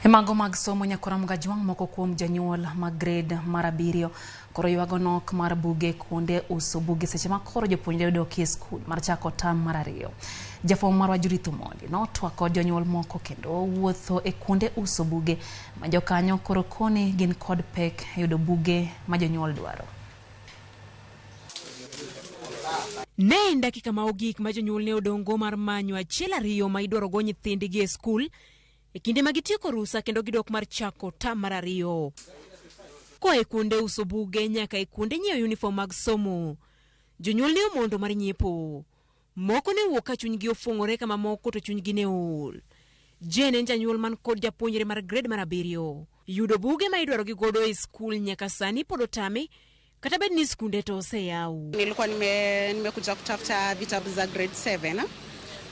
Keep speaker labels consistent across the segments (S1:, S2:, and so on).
S1: Mago mag somo nyakora mga jwang moko kuom jonyuol mag gred mar 7 koro ywago nok mar buge kuonde uso buge seche ma koro jopuonjre dok e skul mar chako tam mar 2. Jafwambo marwa Jonyuol notwako jonyuol moko kendo wuotho e kuonde uso buge ma jokanyo koro koni gin kod pek yudo buge ma jonyuol dwaro.
S2: Ne dakika ma ogik ma jonyuol ne odongo mar manyo achiel 2 ma idwaro go nyithindgi e skul e kinde ma gitieko rusa kendo gidok mar chako tam mar 2. Ko e kuonde uso buge nyaka e kuonde nyiewo uniform mag somo. Jonyuol ne omondo mar nyiepo. Moko ne wuok ka chunygi ofungore kama moko to chunygi ne ol. Jane en janyuol man kod japuonjre mar grade mar 7. Yudo buge ma idwaro gi godo e skul nyaka sani pod otame kata bed ni skunde to oseyaw.
S3: Nilikuwa nimekuja kutafuta vitabu za grade 7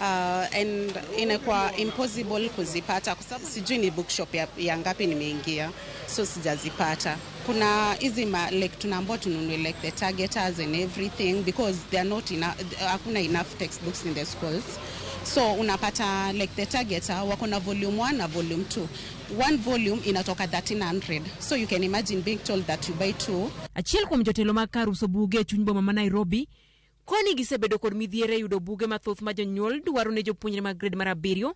S3: and inakuwa impossible kuzipata kwa sababu sijui ni bookshop ya ngapi nimeingia, so sijazipata. Kuna hizi like tunaambiwa tununue like the targeters and everything because they are not enough, hakuna enough textbooks in the schools. So unapata like the targeter wako na volume 1 na volume 2. One volume inatoka 1300. So you can imagine being told that you buy 2.
S2: Achiel kuom jotelo mag kar uso buge chuny boma ma Nairobi koni gisebedo kod midhiere yudo buge mathoth ma jonyuol dwaro ne jopuonjre mag grade mar 7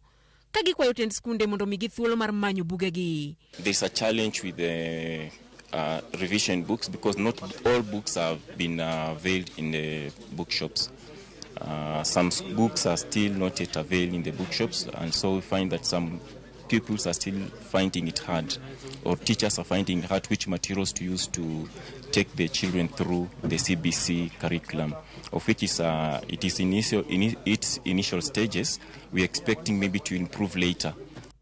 S2: ka gikwayo tend skunde mondo migi thuolo mar manyo bugegi.
S4: There's a challenge with the revision books because not all books have been availed in the bookshops. Some books are still not yet availed in the bookshops, and so we find that some pupils are still finding it hard, or teachers are finding it hard which materials to use to take their children through the CBC curriculum, of which is it is in its initial stages. We're expecting maybe to improve later.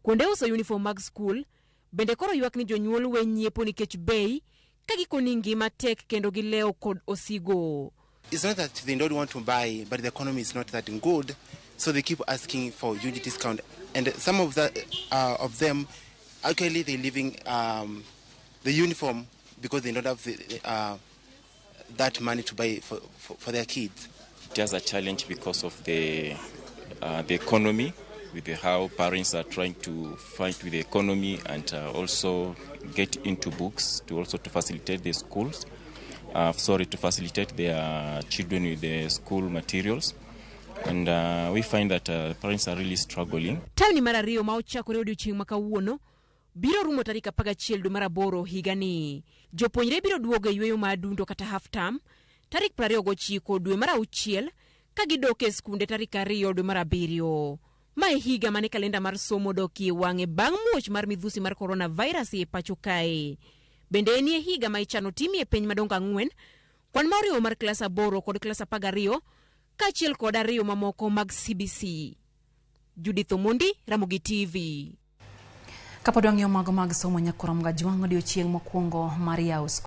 S2: Kuonde uso uniform mag school bende koro ywak ni jonyuol we nyiepo nikech bei ka gikoni ngima tek kendo gileo kod osigo.
S5: It's not that they don't want to buy, but the economy is not that good, so they keep asking for huge discount. And some of them, actually, they're leaving the uniform because they don't have that money to buy for their kids.
S4: It has a challenge because of the economy, with how parents are trying to fight with the economy and also get into books to facilitate the schools. To facilitate their children with the school materials, and we find that parents are really struggling.
S2: Tamni mar 2 ma ochakore odiochieng' ma kawuono biro rumo tarik 11 dwe mar 8 higani. Jopuonjre biro duogo e yweyo ma adundo kata half term tarik 29 dwe mar 6 ka gidok e skunde tarik 2 dwe mar 7. Mae higa mane kalenda mar somo doki wang'e bang' muoch mar midhusi mar coronavirus e pacho kae. Bende enie higa ma ichano timi e piny madongo 4, kwan ma oriwo mar klas 8 kod klas 12 kaachiel kod 2 mamoko mag CBC. Judith Omondi, Ramogi TV.
S1: Kapod wang'iyo mago mag somo nyakora mga jwang' odiochieng' mokwongo mar yaw